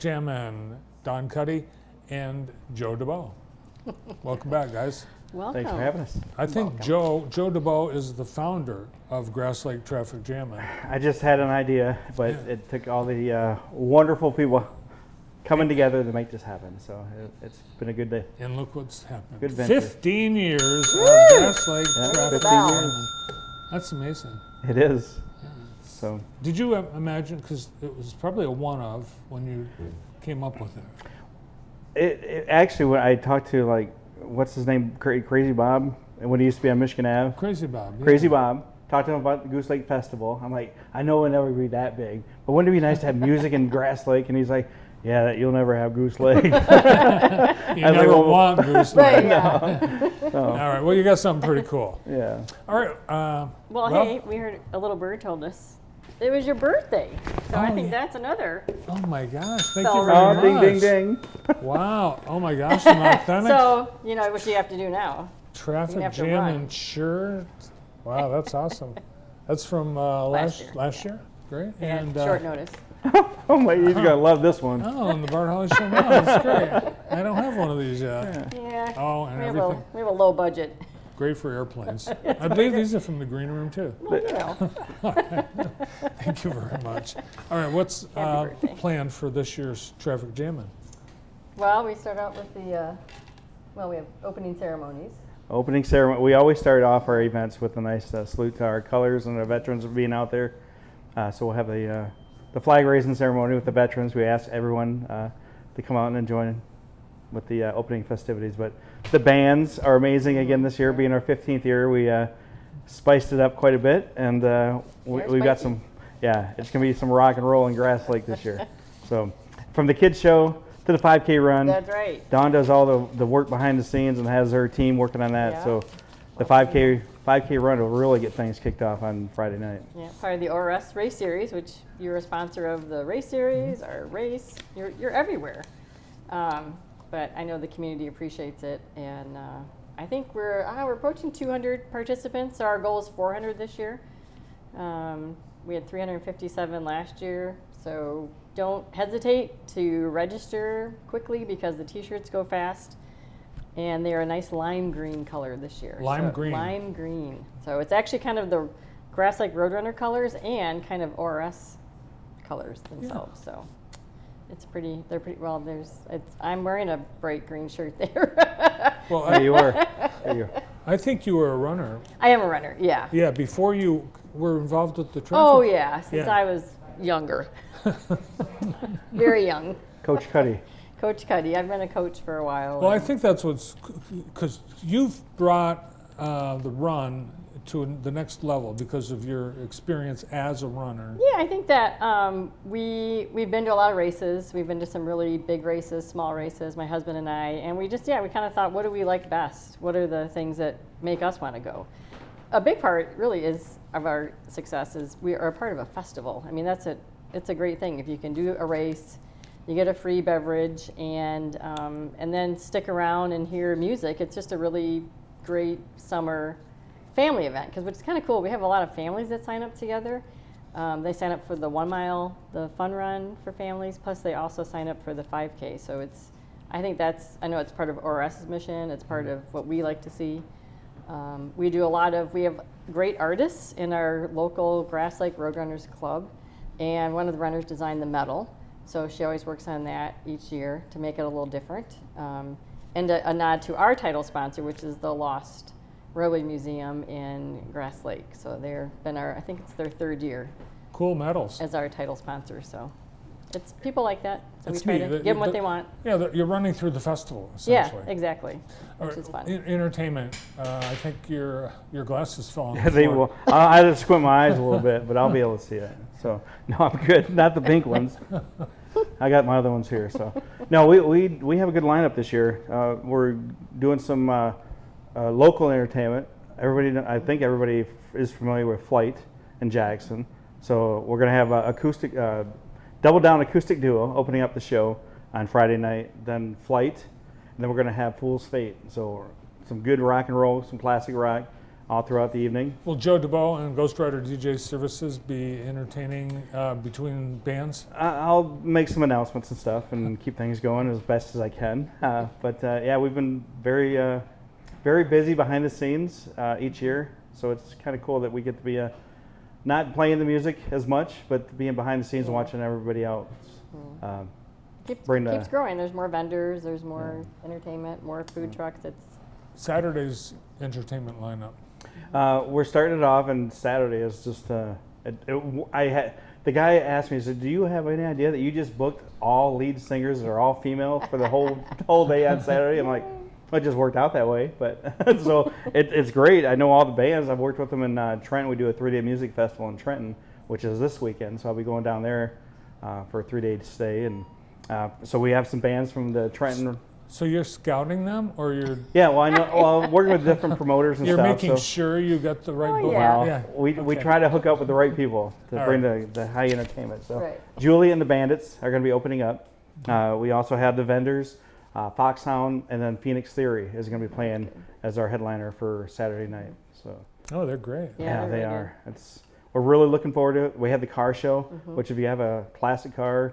Jam, Don Cuddy and Joe DeBow. Welcome back, guys. Welcome. Thanks for having us. I think Joe DeBow is the founder of Grass Lake Traffic Jam. I just had an idea, but it took all the wonderful people coming together to make this happen. So it's been a good day. And look what's happened. Good venture. 15 years of Grass Lake Yeah, Traffic 15 Jam. years. That's amazing. It is. So Did you imagine, because it was probably a one-of when you came up with it. it actually, when I talked to what's his name, Crazy Bob, and when he used to be on Michigan Ave, Crazy Bob. Yeah. Crazy Bob, talked to him about the Goose Lake Festival. I'm like, I know it'll never be that big, but wouldn't it be nice to have music in Grass Lake? And he's like, yeah, you'll never have Goose Lake. You I was never like, well, want Goose Right, Lake. yeah. All right, well, you got something pretty cool. Yeah. All right. Well, hey, we heard a little bird told us it was your birthday. So I think that's another. Oh my gosh, thank you very Oh, much. ding, ding, ding. Wow, oh my gosh, an authentic So, you know what you have to do now. Traffic have to Jam run. insured. Wow, that's awesome. That's from Last last year. year. Great. And short notice. Oh my, he's gonna love this one. Oh, and the Bart Holly Show now. That's great. I don't have one of these yet. Yeah. Oh, and we have everything. we have a low budget. Great for airplanes. I believe these are from the green room too. Well, you know. Thank you very much. All right, what's Happy birthday. planned for this year's Traffic Jam? Well, we start out with the. We have opening ceremonies. Opening ceremony. We always start off our events with a nice salute to our colors and the veterans for being out there. So we'll have the flag raising ceremony with the veterans. We ask everyone to come out and join with the opening festivities. But the bands are amazing again this year. Being our 15th year, we spiced it up quite a bit, and we've got spicy. some. Yeah, it's gonna be some rock and roll in Grass Lake this year. So from the kids show to the 5K run. That's right. Dawn does all the work behind the scenes and has her team working on that. Yeah. So the 5K run will really get things kicked off on Friday night. Yeah, part of the ORS race series, which you're a sponsor of the race series, our race. You're everywhere. But I know the community appreciates it, and I think we're approaching 200 participants. So our goal is 400 this year. We had 357 last year, so don't hesitate to register quickly because the T-shirts go fast, and they are a nice lime green color this year. Lime green. Lime green. So it's actually kind of the Grass Lake Roadrunner colors and kind of ORS colors themselves. So it's pretty. They're pretty well. I'm wearing a bright green shirt there. Well, There you are. There you are. I think you were a runner. I am a runner. Yeah. Yeah, before you were involved with the traffic. Oh yeah, since Yeah. I was younger, very young. Coach Cuddy. Coach Cuddy. I've been a coach for a while. Well, I and- think that's what's, because you've brought the run to the next level because of your experience as a runner. Yeah, I think that we've been to a lot of races. We've been to some really big races, small races, my husband and I, and we kind of thought, what do we like best? What are the things that make us want to go? A big part really is of our success is we are a part of a festival. I mean, it's a great thing. If you can do a race, you get a free beverage, and then stick around and hear music. It's just a really great summer family event, because which is kind of cool. We have a lot of families that sign up together. They sign up for the 1 mile, the fun run for families, plus they also sign up for the 5K. So I know it's part of ORS's mission. It's part of what we like to see. We have great artists in our local Grass Lake Roadrunners Club, and one of the runners designed the medal. So she always works on that each year to make it a little different. And a nod to our title sponsor, which is the Lost Railway Museum in Grass Lake. So they've been I think it's their 3rd year Cool medals. as our title sponsor. So it's people like that. So That's we try neat. to give them what they want. Yeah, you're running through the festival, Yeah, essentially. exactly, All which right, is fun. Entertainment. I think your glasses fell on the Yeah, they floor. will. I had to squint my eyes a little bit, but I'll be able to see it. So no, I'm good. Not the pink ones. I got my other ones here. So no, we have a good lineup this year. We're doing some local entertainment. I think everybody is familiar with Flight in Jackson. So we're gonna have acoustic, double down acoustic duo opening up the show on Friday night. Then Flight, and then we're gonna have Fool's Fate. So some good rock and roll, some classic rock. all throughout the evening. Will Joe DeBow and Ghost Rider DJ Services be entertaining between bands? I'll make some announcements and stuff and keep things going as best as I can. But yeah, we've been very, very busy behind the scenes each year. So it's kind of cool that we get to be not playing the music as much, but being behind the scenes and watching everybody else. Keeps Bring the- growing. There's more vendors. There's more entertainment. More food trucks. It's Saturday's entertainment lineup. We're starting it off, and Saturday is just. The guy asked me, he said, "Do you have any idea that you just booked all lead singers that are all female for the whole day on Saturday?" I'm like, well, it just worked out that way, but so it's great. I know all the bands. I've worked with them in Trenton. We do a 3-day music festival in Trenton, which is this weekend. So I'll be going down there for a 3-day stay, and so we have some bands from the Trenton. So you're scouting them, or you're Yeah, well, I know. Well, working with different promoters and you're stuff. making so. sure you got the right Oh, book? yeah. Yeah. We Okay. try to hook up with the right people to All bring the high entertainment. So Right. Julie and the Bandits are going to be opening up. We also have the vendors, Foxhound, and then Phoenix Theory is going to be playing as our headliner for Saturday night. So Oh, they're great. Yeah, they they're are. We're really looking forward to it. We have the car show, Mm-hmm. which if you have a classic car,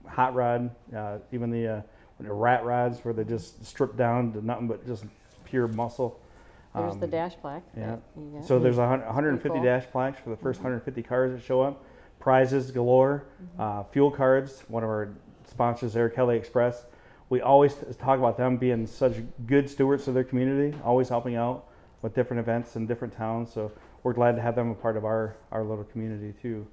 hot rod, even the rat rods where they just strip down to nothing but just pure muscle. There's the dash plaque. Yeah. that you got. So there's 150 cool. dash plaques for the first 150 cars that show up. Prizes galore. Fuel cards. One of our sponsors there, Kelly Express. We always talk about them being such good stewards of their community, always helping out with different events in different towns. So we're glad to have them a part of our little community too.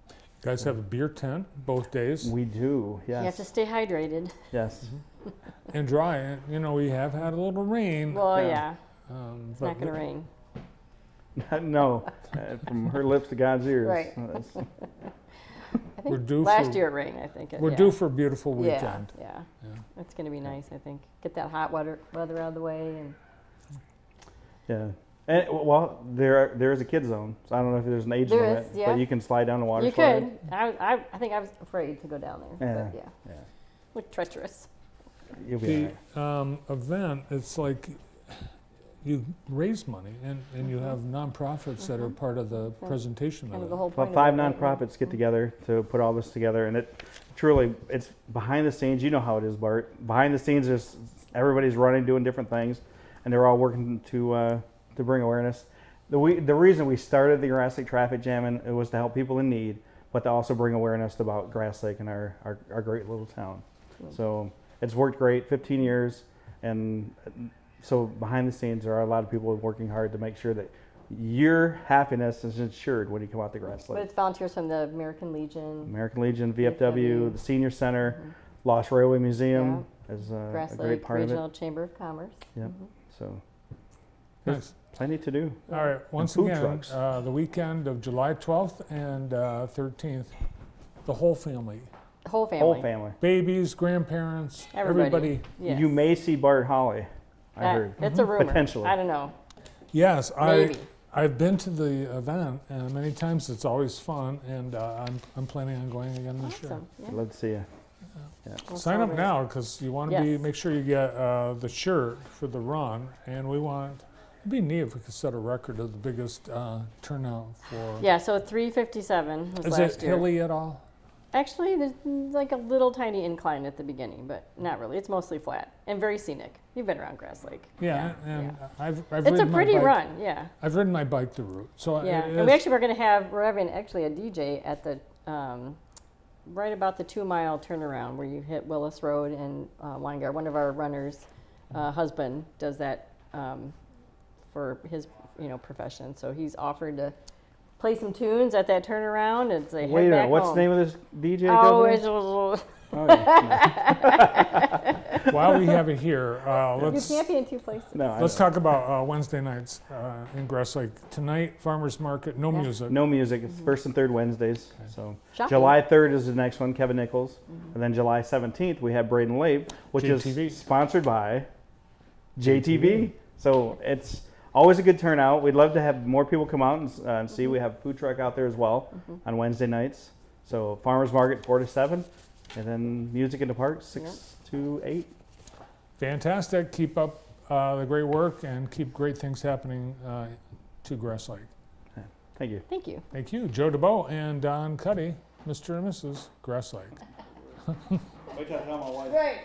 You guys have a beer tent both days We do, You have to yes, stay hydrated. yes. and dry. And, you know, we have had a little rain. Well, Yeah. yeah, it's but not going to rain. No, from her lips to God's ears. Right. That's- I think We're due last for- year it rained. I think We're yeah. due for a beautiful Yeah, weekend. yeah. Yeah. It's going to be nice. I think get that hot weather out of the way and Yeah. And well, there is a kid zone, so I don't know if there's an age There limit, is, yeah. but you can slide down the water you slide. could. I think I was afraid to go down there. But Yeah. yeah, Yeah. look treacherous. You'll be all The right. event, it's like you raise money and you have nonprofits that are part of the presentation Kind of of the it. whole Well, point. 5 of it, right? nonprofits get together to put all this together, and it truly, it's behind the scenes. You know how it is, Bart. Behind the scenes, there's everybody's running, doing different things, and they're all working to bring awareness. The reason we started the Grass Lake Traffic Jam, and it was to help people in need, but to also bring awareness about Grass Lake and our great little town. So it's worked great, 15 years, and so behind the scenes, there are a lot of people working hard to make sure that your happiness is insured when you come out to Grass But Lake. it's volunteers from the American Legion, American Legion, VFW, VFW. the Senior Center, Lost Railway Museum is Grass a great Lake part Regional of it. Chamber of Commerce. Yep. So Nice. plenty to do. All right, once food again, trucks. the weekend of July 12th and 13th, the whole family, The whole family. Whole family. babies, grandparents, everybody. Yes. You may see Bart Holly, I That- heard. It's a rumor. Potentially. I don't know. Yes, Maybe. I've been to the event and many times. It's always fun, and I'm planning on going again this year. Awesome. Yeah. I'd love to see you. We'll Sign up celebrate. now because you want to Yes. make sure you get the shirt for the run, and we want. It'd be neat if we could set a record of the biggest turnout for. Yeah, so 357 was Is last it year. hilly at all? Actually, there's like a little tiny incline at the beginning, but not really. It's mostly flat and very scenic. You've been around Grass Lake. Yeah, and I've It's a ridden my pretty bike- run, yeah. I've ridden my bike the route, so Yeah, it and we is- actually we're having actually a DJ at the right about the 2-mile turnaround where you hit Willis Road and Weingart. One of our runners' husband does that for his profession, so he's offered to play some tunes at that turnaround and say, Wait a head minute, back what's home. the name of this DJ Oh, company? it's Oh, yeah. while we have it here, you let's can't be in two places. No, I let's know. talk about Wednesday nights in Grass Lake. Tonight, farmers market, no Yeah. music. No music. It's first and third Wednesdays. So Shocking. July 3rd is the next one, Kevin Nichols. And then July 17th, we have Braden Labe, which JTV. is sponsored by JTV. So it's always a good turnout. We'd love to have more people come out and see. We have a food truck out there as well on Wednesday nights. So farmers market 4 to 7, and then music in the park 6 to 8. Fantastic. Keep up the great work and keep great things happening to Grass Lake. Thank you. Thank you. Thank you, Joe DeBoe and Don Cuddy, Mr. and Mrs. Grass Lake. Wait till I tell my wife. Right.